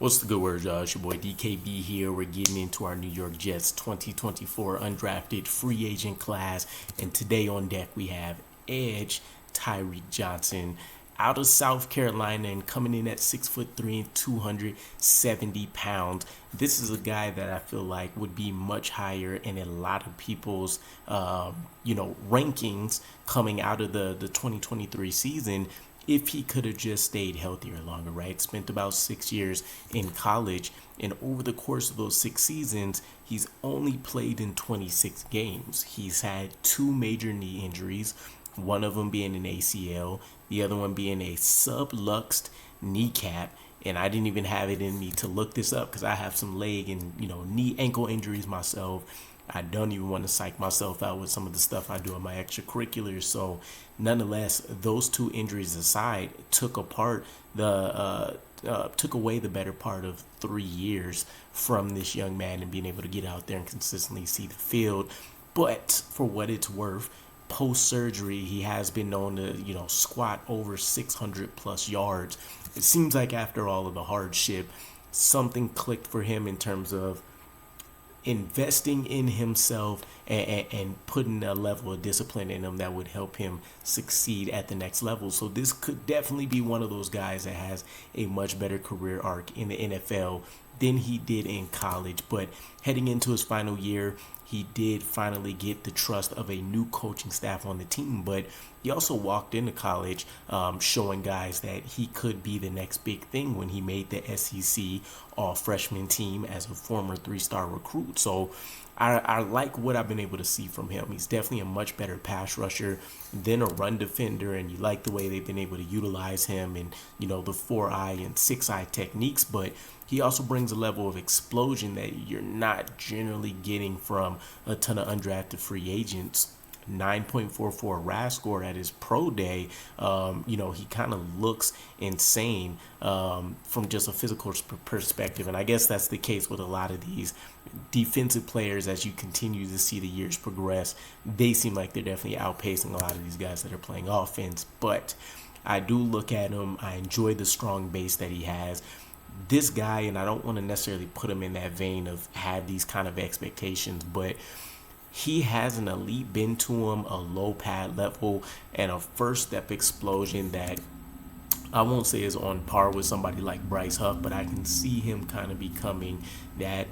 What's the good word, y'all? It's your boy DKB here. We're getting into our New York Jets 2024 undrafted free agent class. And today on deck, we have Edge Tyreek Johnson out of South Carolina and coming in at 6'3" and 270 pounds. This is a guy that I feel like would be much higher in a lot of people's, rankings coming out of the 2023 season if he could have just stayed healthier longer, right? Spent about 6 years in college, and over the course of those 6 seasons, he's only played in 26 games. He's had 2 major knee injuries, one of them being an ACL, the other one being a subluxed kneecap. And I didn't even have it in me to look this up because I have some leg and knee ankle injuries myself. I don't even want to psych myself out with some of the stuff I do in my extracurriculars. So nonetheless, those 2 injuries aside, took away the better part of 3 years from this young man and being able to get out there and consistently see the field. But for what it's worth, post-surgery, he has been known to, squat over 600 plus yards. It seems like after all of the hardship, something clicked for him in terms of investing in himself and putting a level of discipline in him that would help him succeed at the next level. So this could definitely be one of those guys that has a much better career arc in the NFL than he did in college. But heading into his final year, he did finally get the trust of a new coaching staff on the team, but he also walked into college showing guys that he could be the next big thing when he made the SEC all-freshman team as a former 3-star recruit. So I like what I've been able to see from him. He's definitely a much better pass rusher than a run defender, and you like the way they've been able to utilize him and, the 4-eye and 6-eye techniques, but he also brings a level of explosion that you're not generally getting from a ton of undrafted free agents. 9.44 RAS score at his pro day. He kind of looks insane from just a physical perspective. And I guess that's the case with a lot of these defensive players as you continue to see the years progress. They seem like they're definitely outpacing a lot of these guys that are playing offense. But I do look at him. I enjoy the strong base that he has. This guy, and I don't want to necessarily put him in that vein of have these kind of expectations, but he has an elite bend to him, a low pad level, and a first step explosion that I won't say is on par with somebody like Bryce Huff, but I can see him kind of becoming that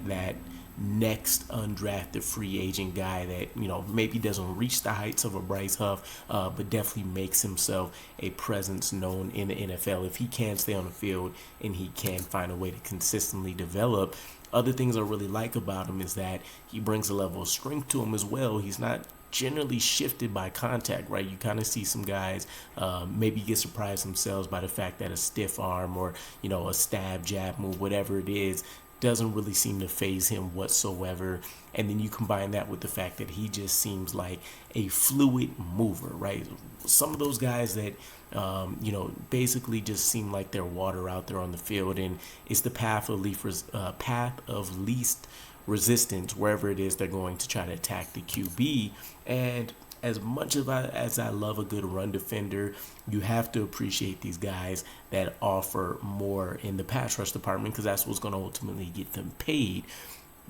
next undrafted free agent guy that maybe doesn't reach the heights of a Bryce Huff, but definitely makes himself a presence known in the NFL if he can stay on the field and he can find a way to consistently develop. Other things I really like about him is that he brings a level of strength to him as well. He's not generally shifted by contact, right? You kind of see some guys maybe get surprised themselves by the fact that a stiff arm or a stab jab move, whatever it is, doesn't really seem to faze him whatsoever. And then you combine that with the fact that he just seems like a fluid mover, right? Some of those guys that basically just seem like they're water out there on the field, and it's the path of least resistance wherever it is they're going to try to attack the QB. And as much as I love a good run defender, you have to appreciate these guys that offer more in the pass rush department because that's what's going to ultimately get them paid.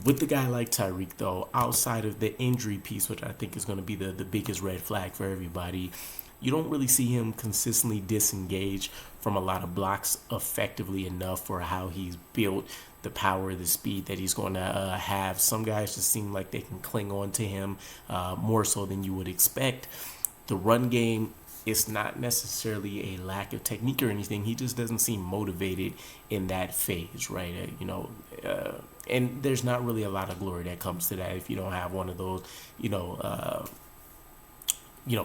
With the guy like Tyreek, though, outside of the injury piece, which I think is going to be the biggest red flag for everybody, you don't really see him consistently disengage from a lot of blocks effectively enough for how he's built, the power, the speed that he's going to have. Some guys just seem like they can cling on to him more so than you would expect. The run game, it's not necessarily a lack of technique or anything. He just doesn't seem motivated in that phase, right? And there's not really a lot of glory that comes to that if you don't have one of those,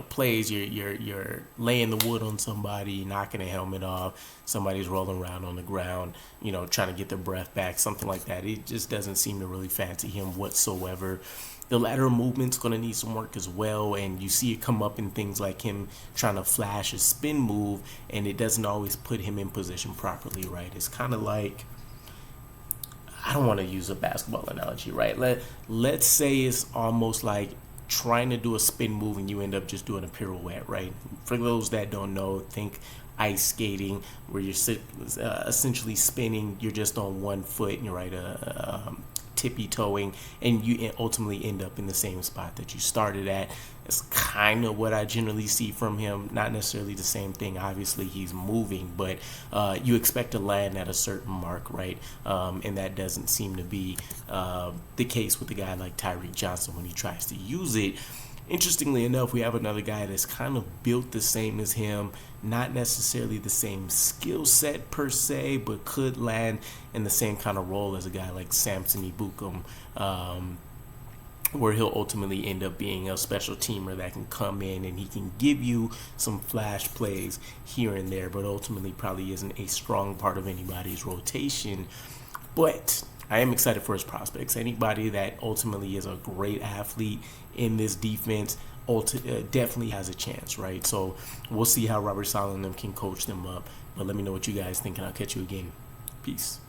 plays, you're laying the wood on somebody, knocking a helmet off, somebody's rolling around on the ground, trying to get their breath back, something like that. It just doesn't seem to really fancy him whatsoever. The lateral movement's going to need some work as well, and you see it come up in things like him trying to flash a spin move, and it doesn't always put him in position properly, right? It's kind of like, I don't want to use a basketball analogy, right? Let's say it's almost like trying to do a spin move and you end up just doing a pirouette, right? For those that don't know, think ice skating where you're essentially spinning. You're just on one foot and you're tippy toeing, and you ultimately end up in the same spot that you started at. It's kind of what I generally see from him. Not necessarily the same thing. Obviously, he's moving, but you expect to land at a certain mark, right? And that doesn't seem to be the case with a guy like Tyreek Johnson when he tries to use it. Interestingly enough, we have another guy that's kind of built the same as him, not necessarily the same skill set per se, but could land in the same kind of role as a guy like Samson Ebukam, where he'll ultimately end up being a special teamer that can come in and he can give you some flash plays here and there, but ultimately probably isn't a strong part of anybody's rotation. But I am excited for his prospects. Anybody that ultimately is a great athlete in this defense definitely has a chance, right? So we'll see how Robert Saleh and them can coach them up. But let me know what you guys think, and I'll catch you again. Peace.